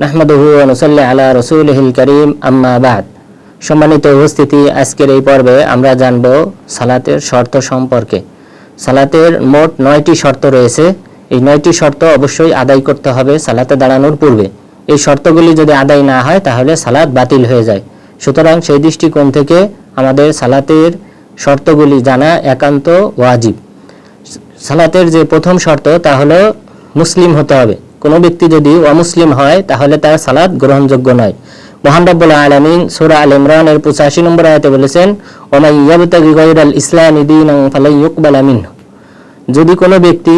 নাহমাদুহু ওয়া নুসাল্লি আলা রাসূলিহিল কারীম, আম্মা বা'দ। সম্মানিত উপস্থিতি, আজকের এই পর্বে আমরা জানব সালাতের শর্ত সম্পর্কে। সালাতের মোট 9টি শর্ত রয়েছে। এই 9টি শর্ত অবশ্যই আদায় করতে হবে সালাতে দাঁড়ানোর পূর্বে। এই শর্তগুলি যদি আদায় না হয় তাহলে সালাত বাতিল হয়ে যায়। সুতরাং সেই দৃষ্টিকোণ থেকে আমাদের সালাতের শর্তগুলি জানা একান্ত ওয়াজিব। সালাতের যে প্রথম শর্ত তা হলো মুসলিম হতে হবে। কোনো ব্যক্তি যদি অমুসলিম হয় তাহলে তার সালাত গ্রহণযোগ্য নয়। মহান রব্বুল আলামিন সূরা আল ইমরানের 85 নম্বর আয়াতে বলেছেন, ওয়া মান ইয়াবতাগি গায়রাল ইসলামি দীনান ফালান ইউকবালা মিনহু। যদি কোনো ব্যক্তি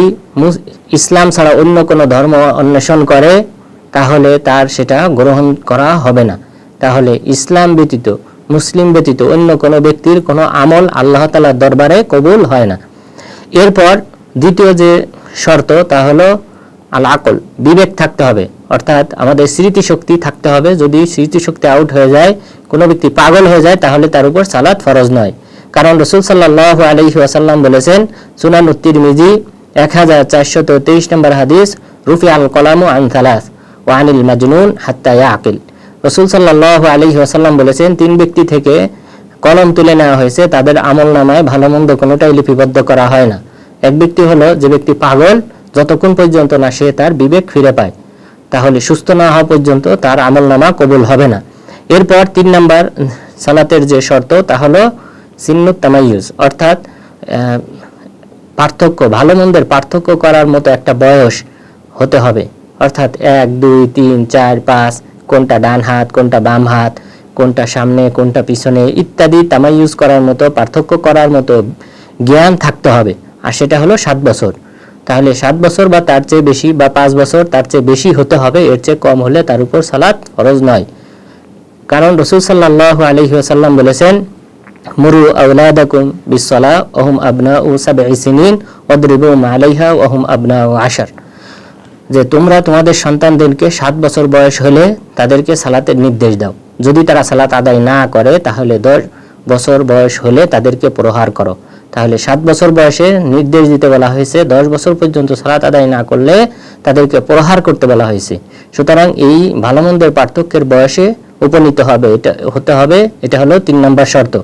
ইসলাম ছাড়া অন্য কোনো ধর্ম অন্বেষণ করে তাহলে তার সেটা গ্রহণ করা হবে না। তাহলে ইসলাম ব্যতীত, মুসলিম ব্যতীত অন্য কোনো ব্যক্তির কোনো আমল আল্লাহ তাআলার দরবারে কবুল হয় না। এরপর দ্বিতীয় যে শর্ত তা হলো আল আকল, বিবেক থাকতে হবে, অর্থাৎ আমাদের স্মৃতিশক্তি থাকতে হবে। যদি স্মৃতিশক্তি আউট হয়ে যায়, কোনো ব্যক্তি পাগল হয়ে যায়, তাহলে তার উপর সালাত ফরজ নয়। কারণ রাসূল সাল্লাল্লাহু আলাইহি ওয়াসাল্লাম বলেছেন, সুনান তিরমিজি 1423 নম্বর হাদিস, রুফি আল কলামু আন সালাস ওয়া আনিল মাজনুন হাত্তা ইয়াকিল। রাসূল সাল্লাল্লাহু আলাইহি ওয়াসাল্লাম বলেছেন, 3 ব্যক্তি থেকে কলম তুলে নেওয়া হয়েছে, তাদের আমলনামায় ভালো মন্দ কোনোটাই লিপিবদ্ধ করা হয় না। এক ব্যক্তি হলো যে ব্যক্তি পাগল, যতক্ষণ পর্যন্ত না সে তার বিবেক ফিরে পায়, তাহলে সুস্থ না হওয়া পর্যন্ত তার আমলনামা কবুল হবে না। এরপর 3 নম্বর সালাতের যে শর্ত তা হলো সিন্নুত তামাইয়ুজ, অর্থাৎ পার্থক্য, ভালো মন্দের পার্থক্য করার মতো একটা বয়স হতে হবে। অর্থাৎ 1, 2, 3, 4, 5, কোনটা ডান হাত, কোনটা বাম হাত, কোনটা সামনে, কোনটা পিছনে ইত্যাদি তামাইয়ুজ করার মতো, পার্থক্য করার মতো জ্ঞান থাকতে হবে। আর সেটা হলো 7 বছর। তাহলে 7 বছর বা তার চেয়ে বেশি, বা 5 বছর তার চেয়ে বেশি হতে হবে। এর চেয়ে কম হলে তার উপর সালাত ফরজ নয়। কারণ রাসূল সাল্লাল্লাহু আলাইহি ওয়াসাল্লাম বলেছেন, মুরু আওলাদাকুম বিসসালাহ ওয়া হুম আবনাউ 7 সিনিন ওয়াদরিবুহুম আলাইহা ওয়া হুম আবনাউ 10। যে তোমরা তোমাদের সন্তানদেরকে 7 বছর বয়স হলে তাদেরকে সালাতের নির্দেশ দাও। যদি তারা সালাত আদায় না করে তাহলে 10 বছর বয়স হলে তাদেরকে প্রহার করো। তাহলে 7 বছর বয়সে নির্দেশ দিতে বলা হয়েছে, 10 বছর পর্যন্ত সালাত আদায় না করলে তাদেরকে প্রহার করতে বলা হয়েছে। সুতরাং এই ভালো মন্দের পার্থক্যের বয়সে উপনীত হবে, এটা হতে হবে। এটা হলো 3 নম্বর শর্ত।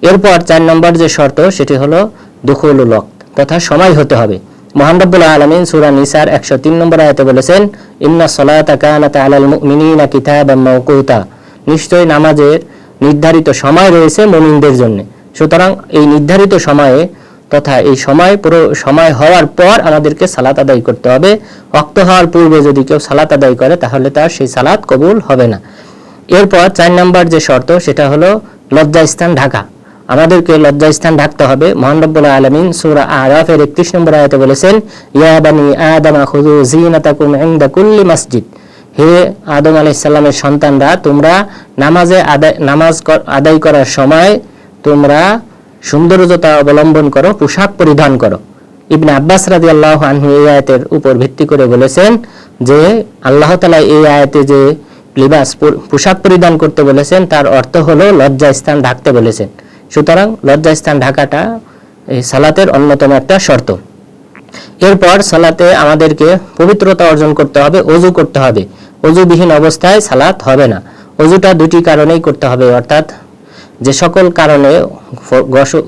এরপর 4 নম্বর যে শর্ত সেটি হলো দুখুলুল ওয়াক্ত, তথা সময় হতে হবে। মহান রব্বুল আলামিন সূরা নিসার 103 নম্বর আয়াতে বলেছেন, ইন্নাস সালাতা কানাত আলাল মুমিনিনা কিতাবাম মাওকুতা। নিশ্চয়ই নামাজের নির্ধারিত সময় রয়েছে মুমিনদের জন্য। সুতরাং এই নির্ধারিত সময়ে তথা এই পুরো সময় হওয়ার পর আমাদেরকে সালাত আদায় করতে হবে। ওয়াক্ত হওয়ার পূর্বে যদি কেউ সালাত আদায় করে তাহলে তার সেই সালাত কবুল হবে না। এরপর 4 নম্বর যে শর্ত সেটা হলো লজ্জাস্থান ঢাকা। আমাদেরকে লজ্জাস্থান ঢাকতে হবে। মহান রব্বুল আলামিন সূরা আরাফের 31 নম্বর আয়াতে বলেছেন, ইয়া বানি আদম খুযু যিনাতাকুম ইনদা কুল্লি মসজিদ। হে আদম আলাইহিস সালামের সন্তানরা, তোমরা নামাজ আদায় করার সময় তোমরা সৌন্দর্যতা অবলম্বন করো, পোশাক পরিধান করো। ইবনে আব্বাস রাদিয়াল্লাহু আনহু এই আয়াতের উপর ভিত্তি করে বলেছেন যে আল্লাহ তাআলা এই আয়াতে যে লিবাস, পোশাক পরিধান করতে বলেছেন তার অর্থ হলো লজ্জাস্থান ঢাকতে বলেছেন। সুতরাং লজ্জাস্থান ঢাকাটা এই সালাতের অন্যতম একটা শর্ত। এরপর সালাতে আমাদেরকে পবিত্রতা অর্জন করতে হবে, ওযু করতে হবে। ওযুবিহীন অবস্থায় সালাত হবে না। ওযুটা 2টি কারণেই করতে হবে, অর্থাৎ যে সকল কারণে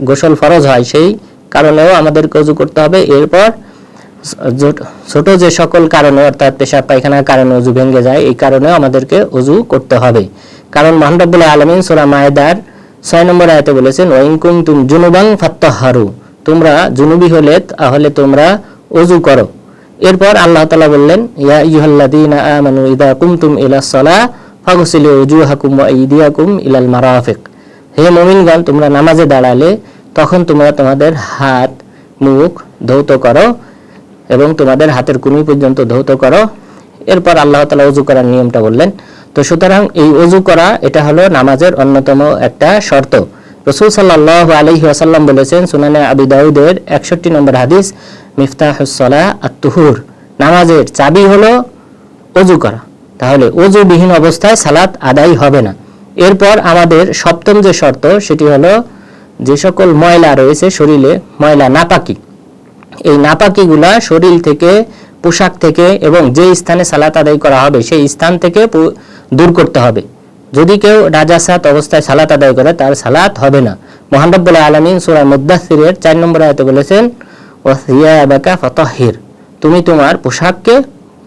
গোসল ফরজ হয় সেই কারণেও আমাদেরকে ওযু করতে হবে। এরপর ছোট যে সকল কারণে, অর্থাৎ পেশাব পায়খানার কারণে ওযু ভেঙে যায়, এই কারণেও আমাদেরকে ওযু করতে হবে। কারণ মহান রব্বুল আলামিন সূরা মায়েদার 6 নম্বর আয়াতে বলেছেন, ওয়া ইন কুনতুম জুনুবান ফাত্তাহহারু। তোমরা জুনুবি হলে তাহলে তোমরা ওযু করো। এরপর আল্লাহ তাআলা বললেন, ইয়া আইয়ুহাল্লাযীনা আমানু ইযা কুমতুম ইলাস সালাহ ফাগসিলু ওয়ুজুহাকুম ওয়া আইদিয়াকুম ইলাল মারাফিক। হে মুমিনগণ, তোমরা নামাজে দাঁড়ালে তখন তোমরা তোমাদের হাত মুখ ধৌত করো এবং তোমাদের হাতের কুনি পর্যন্ত ধৌত করো। এরপর আল্লাহ তাআলা ওযু করার নিয়মটা বললেন। তো সুতরাং এই ওযু করা এটা হলো নামাজের অন্যতম একটা শর্ত। রাসূল সাল্লাল্লাহু আলাইহি ওয়াসাল্লাম বলেছেন, সুনানে আবি দাউদের 61 নম্বর হাদিস, মিফতাহুস সালাহ আত-তুহুর। নামাজের চাবি হলো ওযু করা। তাহলে ওযুবিহীন অবস্থায় সালাত আদায় হবে না। এরপর আমাদের 7ম যে শর্ত সেটি হলো যে সকল ময়লা রয়েছে শরীরে, ময়লা নাপাকি, এই নাপাকিগুলা শরীর থেকে পোশাক থেকে এবং যে স্থানে সালাত আদায় করা হবে সেই স্থান থেকে দূর করতে হবে। যদি কেউ নাজাসাত অবস্থায় সালাত আদায় করে তার সালাত হবে না। মহান রব্বুল আলামিন সূরা মুদ্দাসসিরের 4 নম্বর আয়াতে বলেছেন, ওয়া সিয়াবাকা ফাতাহহির, তুমি তোমার পোশাককে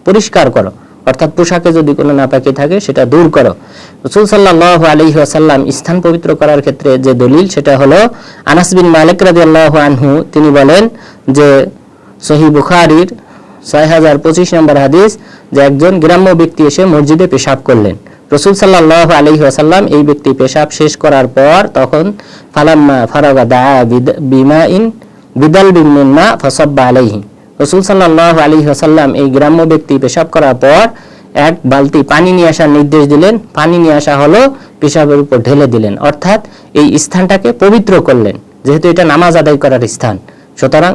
পরিষ্কার করো, অর্থাৎ পোশাকে যদি কোনো নাপাকি থাকে সেটা দূর করো। রাসূল সাল্লাল্লাহু আলাইহি ওয়াসাল্লাম স্থান পবিত্র করার ক্ষেত্রে যে দলিল সেটা হলো আনাস বিন মালিক রাদিয়াল্লাহু আনহু, তিনি বলেন যে সহিহ বুখারীর 6025 নম্বর হাদিস, যে একজন গ্রাম্য ব্যক্তি এসে মসজিদে পেশাব করলেন। রাসূল সাল্লাল্লাহু আলাইহি ওয়াসাল্লাম এই ব্যক্তি পেশাব শেষ করার পর তখন ফালাম্মা ফারাগা দাআ বিমাইন বিদালবিন মিন মা ফাসাব্বা আলাইহি, রাসূল সাল্লাল্লাহু আলাইহি ওয়াসাল্লাম এই গ্রাম্য ব্যক্তি পেশাব করার পর এক বালতি পানি নিয়ে আসার নির্দেশ দিলেন। পানি নিয়ে আসা হলো, পেশাবের উপর ঢেলে দিলেন, অর্থাৎ এই স্থানটাকে পবিত্র করলেন। যেহেতু এটা নামাজ আদায় করার স্থান, সুতরাং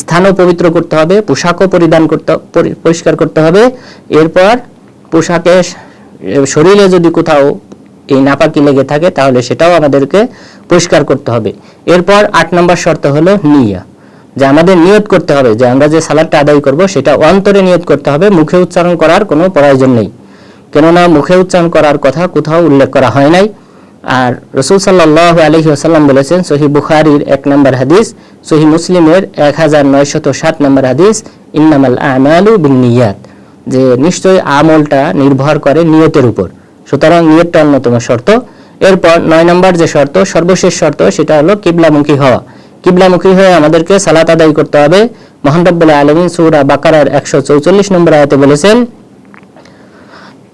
স্থানও পবিত্র করতে হবে, পোশাকও পরিষ্কার করতে হবে। এরপর পোশাকে শরীরে যদি কোথাও এই নাপাকি লেগে থাকে তাহলে সেটাও আমাদেরকে পরিষ্কার করতে হবে। এরপর 8 নম্বর শর্ত হলো নিয়া, যে আমাদের নিয়ত করতে হবে যে আমরা যে সালাতটা আদায় করব সেটা অন্তরে নিয়ত করতে হবে, মুখে উচ্চারণ করার কোনো প্রয়োজন নেই, কেননা মুখে উচ্চারণ করার কথা কোথাও উল্লেখ করা হয় নাই। আর রাসূল সাল্লাল্লাহু আলাইহি ওয়াসাল্লাম বলেছেন সহিহ বুখারীর 1 নম্বর হাদিস, সহিহ মুসলিমের 1907 নম্বর হাদিস, ইন্নামাল আমালু বিন্নিয়াত, যে নিশ্চয়ই আমলটা নির্ভর করে নিয়তের উপর, সুতরাং নিয়তটা অন্যতম শর্ত। এরপর 9 নম্বর যে শর্ত, সর্বশেষ শর্ত, সেটা হলো কিবলামুখী হওয়া। কিবলামুখী হয়ে আমাদেরকে সালাত আদায় করতে হবে। মহান রব্বুল আলামিন সূরা বাকারার 144 নম্বর আয়াতে বলেছেন,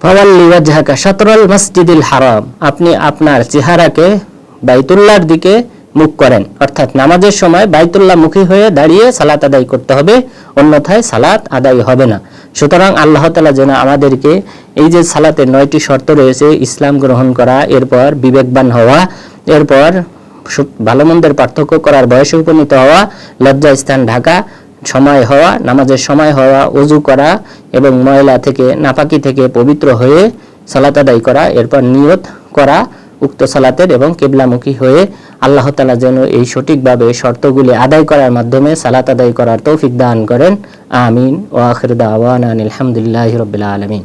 ফাওয়াল্লি ওয়াজহাকা শাতরাল মসজিদিল হারাম, আপনি আপনার চেহারাকে বাইতুল্লাহর দিকে মুখ করেন, অর্থাৎ নামাজের সময় বাইতুল্লাহ মুখী হয়ে দাঁড়িয়ে সালাত আদায় করতে হবে, অন্যথায় সালাত আদায় হবে না। সুতরাং আল্লাহ তাআলা যেন আমাদেরকে এই যে সালাতের 9টি শর্ত রয়েছে, ইসলাম গ্রহণ করা, এরপর বিবেকবান হওয়া, এরপর ভালো মন্দের পার্থক্য করার বয়সে উপনীত হওয়া, লজ্জা স্থান ঢাকা, সময় হওয়া, নামাজের সময় হওয়া, ওযু করা এবং ময়লা থেকে নাপাকি থেকে পবিত্র হয়ে সালাত আদায় করা, এরপর নিয়ত করা উক্ত সালাতের এবং কিবলামুখী হয়ে আল্লাহ তাআলা যেন এই সঠিকভাবে শর্তগুলি আদায় করার মাধ্যমে সালাত আদায় করার তৌফিক দান করেন। আমিন। ওয়া আখিরু দাওয়ানা আলহামদুলিল্লাহি রাব্বিল আলামিন।